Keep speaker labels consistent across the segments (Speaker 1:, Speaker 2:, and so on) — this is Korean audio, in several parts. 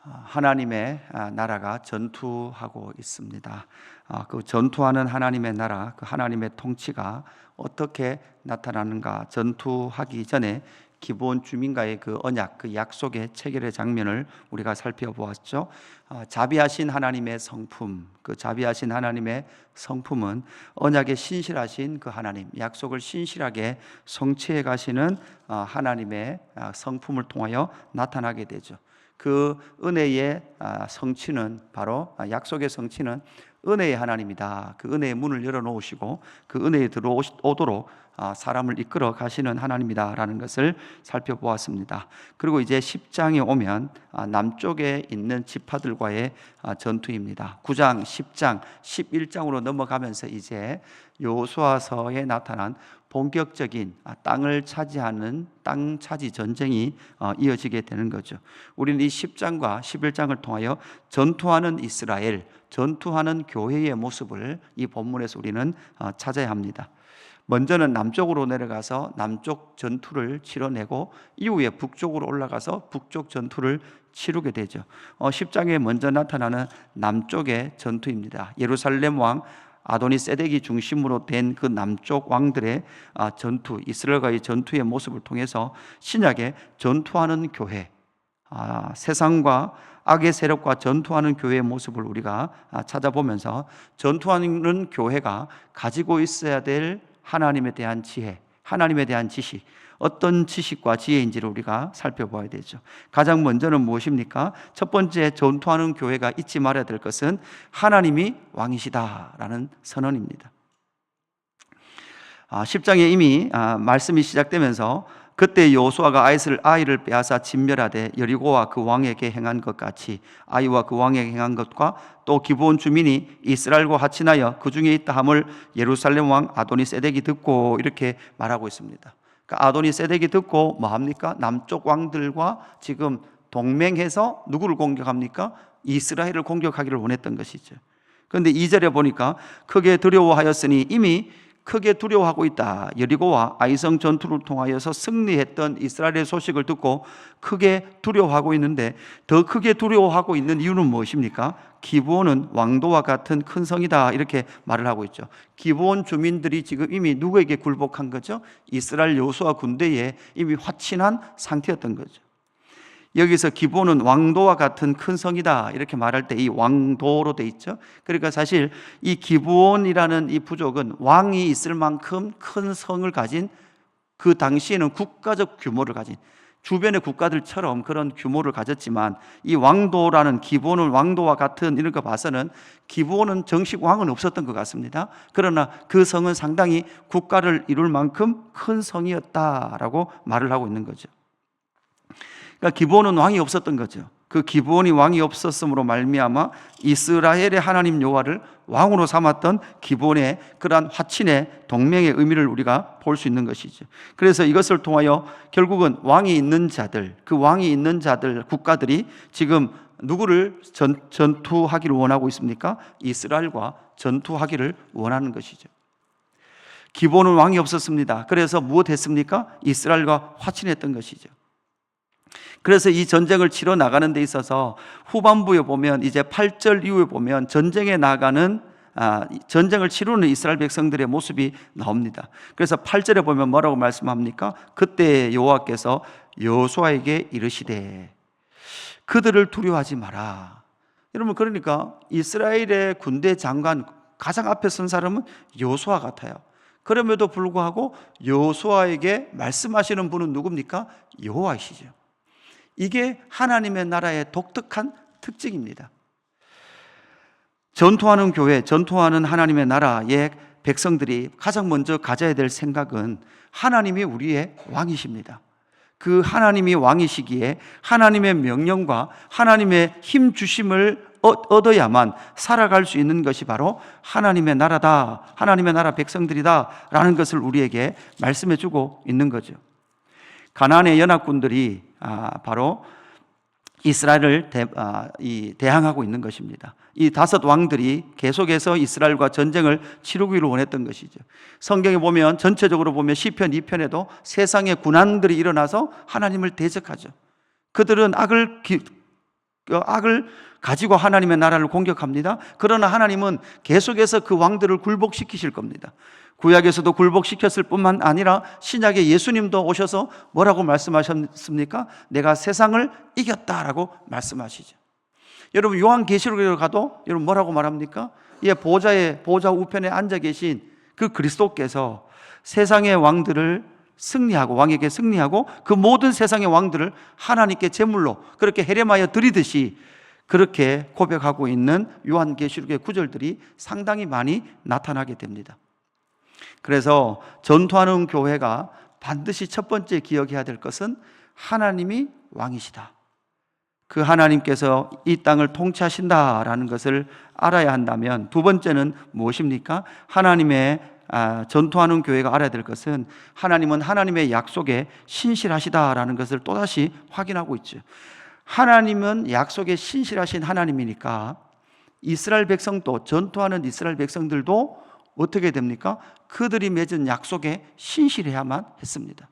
Speaker 1: 하나님의 나라가 전투하고 있습니다. 그 전투하는 하나님의 나라, 그 하나님의 통치가 어떻게 나타나는가? 전투하기 전에 기본 주민과의 그 언약, 그 약속의 체결의 장면을 우리가 살펴보았죠. 자비하신 하나님의 성품, 그 자비하신 하나님의 성품은 언약에 신실하신 그 하나님, 약속을 신실하게 성취해 가시는 하나님의 성품을 통하여 나타나게 되죠. 그 은혜의 성취는 바로 약속의 성취는 은혜의 하나님이다. 그 은혜의 문을 열어놓으시고 그 은혜에 들어오도록 사람을 이끌어 가시는 하나님이다라는 것을 살펴보았습니다. 그리고 이제 10장에 오면 남쪽에 있는 지파들과의 전투입니다. 9장, 10장, 11장으로 넘어가면서 이제 여호수아서에 나타난 본격적인 땅을 차지하는 땅 차지 전쟁이 이어지게 되는 거죠. 우리는 이 10장과 11장을 통하여 전투하는 이스라엘, 전투하는 교회의 모습을 이 본문에서 우리는 찾아야 합니다. 먼저는 남쪽으로 내려가서 남쪽 전투를 치러내고 이후에 북쪽으로 올라가서 북쪽 전투를 치르게 되죠. 10장에 먼저 나타나는 남쪽의 전투입니다. 예루살렘 왕 아도니세덱이 중심으로 된 그 남쪽 왕들의 전투, 이스라엘과의 전투의 모습을 통해서 신약의 전투하는 교회, 세상과 악의 세력과 전투하는 교회의 모습을 우리가 찾아보면서 전투하는 교회가 가지고 있어야 될 하나님에 대한 지혜, 하나님에 대한 지식, 어떤 지식과 지혜인지를 우리가 살펴봐야 되죠. 가장 먼저는 무엇입니까? 첫 번째, 전투하는 교회가 잊지 말아야 될 것은 하나님이 왕이시다라는 선언입니다. 10장에 이미 말씀이 시작되면서 그때 여호수아가 아이를 빼앗아 진멸하되 여리고와 그 왕에게 행한 것 같이 아이와 그 왕에게 행한 것과 또 기브온 주민이 이스라엘과 합친하여 그 중에 있다 함을 예루살렘 왕 아도니세덱이 듣고 이렇게 말하고 있습니다. 그러니까 아도니세덱이 듣고 뭐 합니까? 남쪽 왕들과 지금 동맹해서 누구를 공격합니까? 이스라엘을 공격하기를 원했던 것이죠. 그런데 2절에 보니까 크게 두려워하였으니 이미 크게 두려워하고 있다. 여리고와 아이성 전투를 통하여서 승리했던 이스라엘의 소식을 듣고 크게 두려워하고 있는데 더 크게 두려워하고 있는 이유는 무엇입니까? 기브온은 왕도와 같은 큰 성이다 이렇게 말을 하고 있죠. 기브온 주민들이 지금 이미 누구에게 굴복한 거죠? 이스라엘 여호수아 군대에 이미 화친한 상태였던 거죠. 여기서 기브온은 왕도와 같은 큰 성이다 이렇게 말할 때 이 왕도로 돼 있죠. 그러니까 사실 이 기브온이라는 이 부족은 왕이 있을 만큼 큰 성을 가진, 그 당시에는 국가적 규모를 가진, 주변의 국가들처럼 그런 규모를 가졌지만 이 왕도라는 기브온은 왕도와 같은 이런 거 봐서는 기브온은 정식 왕은 없었던 것 같습니다. 그러나 그 성은 상당히 국가를 이룰 만큼 큰 성이었다라고 말을 하고 있는 거죠. 그러니까 기브온은 왕이 없었던 거죠. 그 기브온이 왕이 없었으므로 말미암아 이스라엘의 하나님 여호와를 왕으로 삼았던 기브온의 그러한 화친의 동맹의 의미를 우리가 볼 수 있는 것이죠. 그래서 이것을 통하여 결국은 왕이 있는 자들, 그 왕이 있는 자들 국가들이 지금 누구를 전투하기를 원하고 있습니까? 이스라엘과 전투하기를 원하는 것이죠. 기브온은 왕이 없었습니다. 그래서 무엇했습니까? 이스라엘과 화친했던 것이죠. 그래서 이 전쟁을 치러 나가는 데 있어서 후반부에 보면 이제 8절 이후에 보면 전쟁에 나가는 전쟁을 치르는 이스라엘 백성들의 모습이 나옵니다. 그래서 8절에 보면 뭐라고 말씀합니까? 그때 여호와께서 여호수아에게 이르시되 그들을 두려워하지 마라. 여러분, 그러니까 이스라엘의 군대 장관 가장 앞에 선 사람은 여호수아 같아요. 그럼에도 불구하고 여호수아에게 말씀하시는 분은 누굽니까? 여호와이시죠. 이게 하나님의 나라의 독특한 특징입니다. 전투하는 교회, 전투하는 하나님의 나라의 백성들이 가장 먼저 가져야 될 생각은 하나님이 우리의 왕이십니다. 그 하나님이 왕이시기에 하나님의 명령과 하나님의 힘 주심을 얻어야만 살아갈 수 있는 것이 바로 하나님의 나라다, 하나님의 나라 백성들이다 라는 것을 우리에게 말씀해 주고 있는 거죠. 가나안의 연합군들이 바로 이스라엘을 대항하고 있는 것입니다. 이 5 왕들이 계속해서 이스라엘과 전쟁을 치르기를 원했던 것이죠. 성경에 보면 전체적으로 보면 시편 2편에도 세상의 군왕들이 일어나서 하나님을 대적하죠. 그들은 악을 그 악을 가지고 하나님의 나라를 공격합니다. 그러나 하나님은 계속해서 그 왕들을 굴복시키실 겁니다. 구약에서도 굴복시켰을 뿐만 아니라 신약에 예수님도 오셔서 뭐라고 말씀하셨습니까? 내가 세상을 이겼다라고 말씀하시죠. 여러분 요한계시록에 가도 여러분 뭐라고 말합니까? 보좌 우편에 앉아 계신 그 그리스도께서 세상의 왕들을 승리하고 왕에게 승리하고 그 모든 세상의 왕들을 하나님께 제물로 그렇게 헤рем하여 드리듯이 그렇게 고백하고 있는 요한계시록의 구절들이 상당히 많이 나타나게 됩니다. 그래서 전투하는 교회가 반드시 첫 번째 기억해야 될 것은 하나님이 왕이시다. 그 하나님께서 이 땅을 통치하신다라는 것을 알아야 한다면, 두 번째는 무엇입니까? 전투하는 교회가 알아야 될 것은 하나님은 하나님의 약속에 신실하시다라는 것을 또다시 확인하고 있죠. 하나님은 약속에 신실하신 하나님이니까 이스라엘 백성도, 전투하는 이스라엘 백성들도 어떻게 됩니까? 그들이 맺은 약속에 신실해야만 했습니다.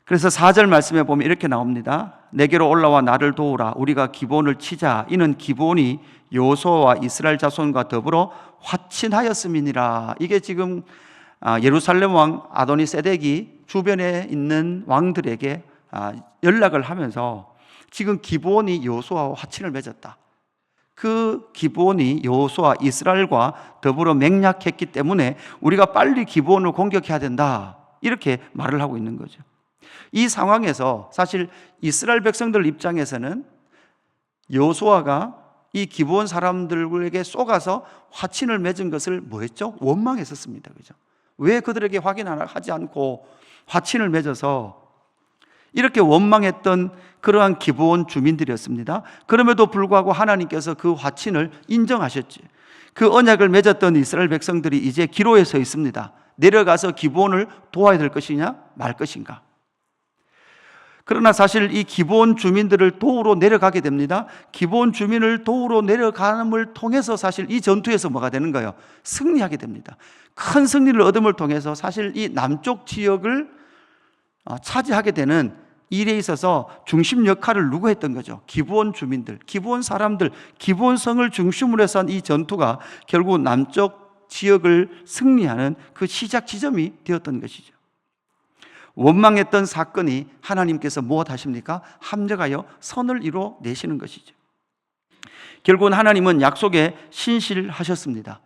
Speaker 1: 그래서 4절 말씀에 보면 이렇게 나옵니다. 내게로 올라와 나를 도우라. 우리가 기본을 치자. 이는 기본이 여호수아와 이스라엘 자손과 더불어 화친하였음이니라. 이게 지금 예루살렘 왕 아도니세덱이 주변에 있는 왕들에게 연락을 하면서 지금 기본이 여호수아와 화친을 맺었다. 그 기본이 여호수아 이스라엘과 더불어 맹약했기 때문에 우리가 빨리 기본을 공격해야 된다. 이렇게 말을 하고 있는 거죠. 이 상황에서 사실 이스라엘 백성들 입장에서는 여호수아가 이 기브온 사람들에게 쏘가서 화친을 맺은 것을 뭐했죠? 원망했었습니다. 그죠? 왜 그들에게 확인하지 않고 화친을 맺어서 이렇게 원망했던 그러한 기브온 주민들이었습니다. 그럼에도 불구하고 하나님께서 그 화친을 인정하셨지. 그 언약을 맺었던 이스라엘 백성들이 이제 기로에 서 있습니다. 내려가서 기브온을 도와야 될 것이냐 말 것인가. 그러나 사실 이 기브온 주민들을 도우러 내려가게 됩니다. 기브온 주민을 도우러 내려감을 통해서 사실 이 전투에서 뭐가 되는 거예요? 승리하게 됩니다. 큰 승리를 얻음을 통해서 사실 이 남쪽 지역을 차지하게 되는 일에 있어서 중심 역할을 누가 했던 거죠? 기브온 주민들, 기브온 사람들, 기브온 성을 중심으로 해서 한 이 전투가 결국 남쪽 지역을 승리하는 그 시작 지점이 되었던 것이죠. 원망했던 사건이 하나님께서 무엇하십니까? 합력하여 선을 이루어내시는 것이죠. 결국은 하나님은 약속에 신실하셨습니다.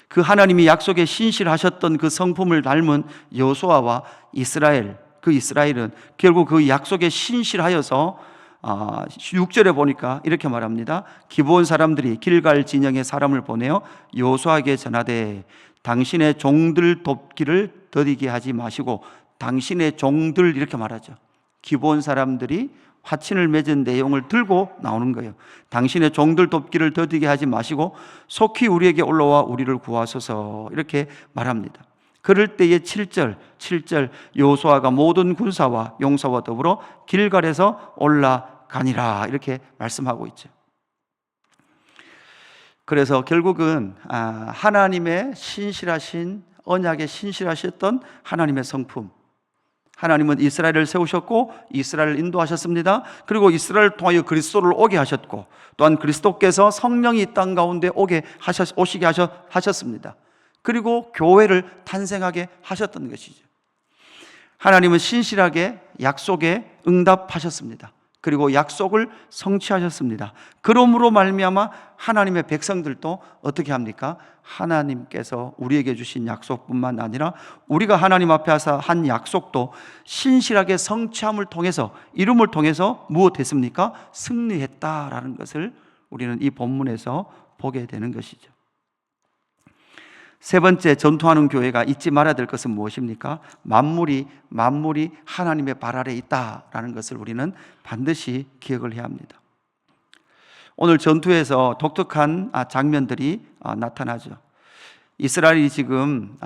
Speaker 1: 그 하나님이 약속에 신실하셨던 그 성품을 닮은 여호수아와 이스라엘, 그 이스라엘은 결국 그 약속에 신실하여서 6절에 보니까 이렇게 말합니다. 기브온 사람들이 길갈 진영에 사람을 보내어 여호수아에게 전하되 당신의 종들 돕기를 더디게 하지 마시고, 당신의 종들 이렇게 말하죠. 기브온 사람들이 화친을 맺은 내용을 들고 나오는 거예요. 당신의 종들 돕기를 더디게 하지 마시고 속히 우리에게 올라와 우리를 구하소서 이렇게 말합니다. 그럴 때의 7절 여호수아가 모든 군사와 용사와 더불어 길갈에서 올라가니라 이렇게 말씀하고 있죠. 그래서 결국은 하나님의 신실하신 언약에 신실하셨던 하나님의 성품, 하나님은 이스라엘을 세우셨고 이스라엘을 인도하셨습니다. 그리고 이스라엘을 통하여 그리스도를 오게 하셨고, 또한 그리스도께서 성령이 이 땅 가운데 오시게 하셨습니다. 그리고 교회를 탄생하게 하셨던 것이죠. 하나님은 신실하게 약속에 응답하셨습니다. 그리고 약속을 성취하셨습니다. 그러므로 말미암아 하나님의 백성들도 어떻게 합니까? 하나님께서 우리에게 주신 약속뿐만 아니라 우리가 하나님 앞에서 한 약속도 신실하게 성취함을 통해서, 이름을 통해서 무엇했습니까? 승리했다라는 것을 우리는 이 본문에서 보게 되는 것이죠. 세 번째, 전투하는 교회가 잊지 말아야 될 것은 무엇입니까? 만물이 하나님의 발 아래에 있다라는 것을 우리는 반드시 기억을 해야 합니다. 오늘 전투에서 독특한 장면들이 나타나죠. 이스라엘이 지금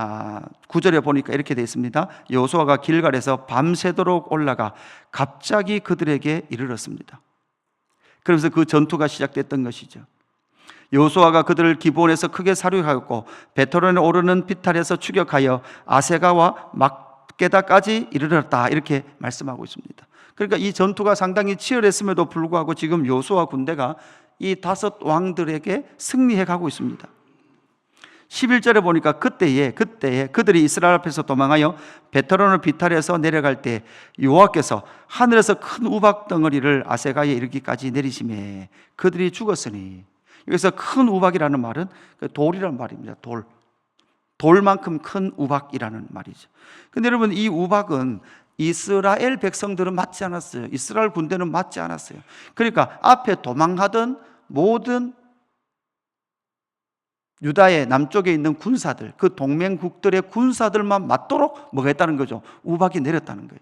Speaker 1: 9절에 보니까 이렇게 되어 있습니다. 여호수아가 길갈에서 밤새도록 올라가 갑자기 그들에게 이르렀습니다. 그러면서 그 전투가 시작됐던 것이죠. 여호수아가 그들을 기브온에서 크게 사륙하였고 베토론에 오르는 비탈에서 추격하여 아세가와 막게다까지 이르렀다 이렇게 말씀하고 있습니다. 그러니까 이 전투가 상당히 치열했음에도 불구하고 지금 여호수아 군대가 이 5 왕들에게 승리해 가고 있습니다. 11절에 보니까 그때에 그들이 이스라엘 앞에서 도망하여 베트론을 비탈해서 내려갈 때 여호와께서 하늘에서 큰 우박 덩어리를 아세가에 이르기까지 내리시매 그들이 죽었으니, 여기서 큰 우박이라는 말은 돌이라는 말입니다. 돌만큼 큰 우박이라는 말이죠. 근데 여러분, 이 우박은 이스라엘 백성들은 맞지 않았어요. 이스라엘 군대는 맞지 않았어요. 그러니까 앞에 도망하던 모든 유다의 남쪽에 있는 군사들, 그 동맹국들의 군사들만 맞도록 뭐가 했다는 거죠? 우박이 내렸다는 거예요.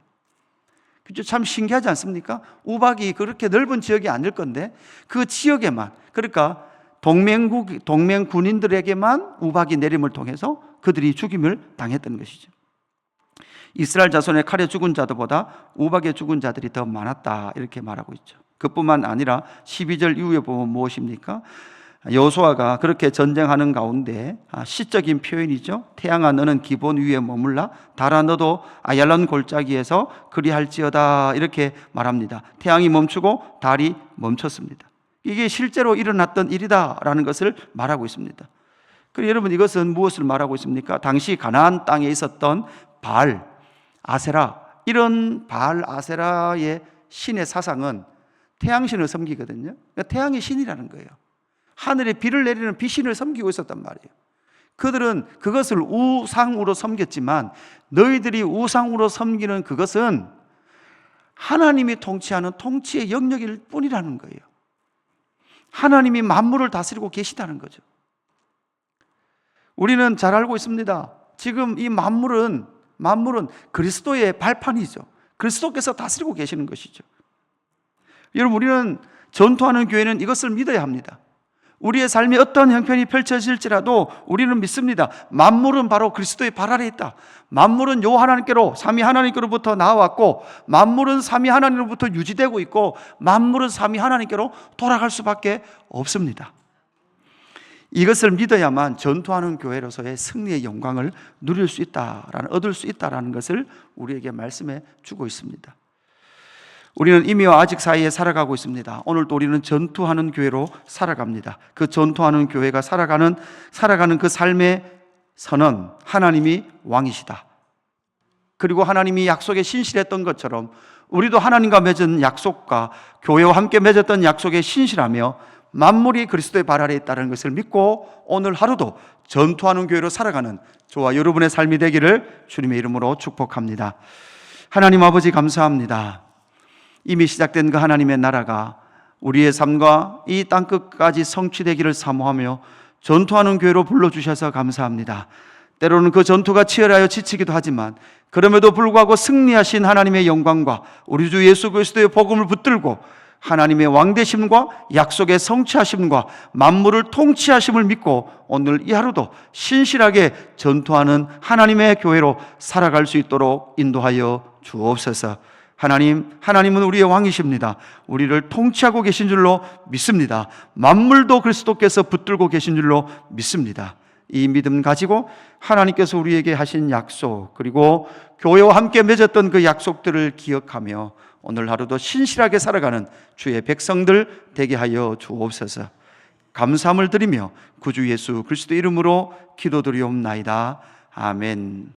Speaker 1: 그죠? 참 신기하지 않습니까? 우박이 그렇게 넓은 지역이 아닐 건데 그 지역에만, 그러니까 동맹 군인들에게만 우박이 내림을 통해서 그들이 죽임을 당했던 것이죠. 이스라엘 자손의 칼에 죽은 자들보다 우박에 죽은 자들이 더 많았다, 이렇게 말하고 있죠. 그뿐만 아니라 12절 이후에 보면 무엇입니까? 여호수아가 그렇게 전쟁하는 가운데 시적인 표현이죠. 태양아 너는 기본 위에 머물라, 달아 너도 아얄론 골짜기에서 그리할지어다, 이렇게 말합니다. 태양이 멈추고 달이 멈췄습니다. 이게 실제로 일어났던 일이다라는 것을 말하고 있습니다. 그리고 여러분, 이것은 무엇을 말하고 있습니까? 당시 가나안 땅에 있었던 바알, 아세라, 이런 바알 아세라의 신의 사상은 태양신을 섬기거든요. 그러니까 태양이 신이라는 거예요. 하늘에 비를 내리는 비신을 섬기고 있었단 말이에요. 그들은 그것을 우상으로 섬겼지만 너희들이 우상으로 섬기는 그것은 하나님이 통치하는 통치의 영역일 뿐이라는 거예요. 하나님이 만물을 다스리고 계시다는 거죠. 우리는 잘 알고 있습니다. 지금 이 만물은 그리스도의 발판이죠. 그리스도께서 다스리고 계시는 것이죠. 여러분, 우리는 전투하는 교회는 이것을 믿어야 합니다. 우리의 삶이 어떤 형편이 펼쳐질지라도 우리는 믿습니다. 만물은 바로 그리스도의 발 아래 있다. 만물은 요 하나님께로, 삼위 하나님께로부터 나왔고, 만물은 삼위 하나님으로부터 유지되고 있고, 만물은 삼위 하나님께로 돌아갈 수밖에 없습니다. 이것을 믿어야만 전투하는 교회로서의 승리의 영광을 누릴 수 있다라는, 얻을 수 있다라는 것을 우리에게 말씀해 주고 있습니다. 우리는 이미와 아직 사이에 살아가고 있습니다. 오늘도 우리는 전투하는 교회로 살아갑니다. 그 전투하는 교회가 살아가는 그 삶의 선언, 하나님이 왕이시다. 그리고 하나님이 약속에 신실했던 것처럼 우리도 하나님과 맺은 약속과 교회와 함께 맺었던 약속에 신실하며 만물이 그리스도의 발 아래에 있다는 것을 믿고 오늘 하루도 전투하는 교회로 살아가는 저와 여러분의 삶이 되기를 주님의 이름으로 축복합니다. 하나님 아버지, 감사합니다. 이미 시작된 그 하나님의 나라가 우리의 삶과 이 땅끝까지 성취되기를 사모하며 전투하는 교회로 불러주셔서 감사합니다. 때로는 그 전투가 치열하여 지치기도 하지만 그럼에도 불구하고 승리하신 하나님의 영광과 우리 주 예수 그리스도의 복음을 붙들고 하나님의 왕되심과 약속의 성취하심과 만물을 통치하심을 믿고 오늘 이 하루도 신실하게 전투하는 하나님의 교회로 살아갈 수 있도록 인도하여 주옵소서. 하나님은 우리의 왕이십니다. 우리를 통치하고 계신 줄로 믿습니다. 만물도 그리스도께서 붙들고 계신 줄로 믿습니다. 이 믿음 가지고 하나님께서 우리에게 하신 약속, 그리고 교회와 함께 맺었던 그 약속들을 기억하며 오늘 하루도 신실하게 살아가는 주의 백성들 되게 하여 주옵소서. 감사함을 드리며 구주 예수 그리스도 이름으로 기도드리옵나이다. 아멘.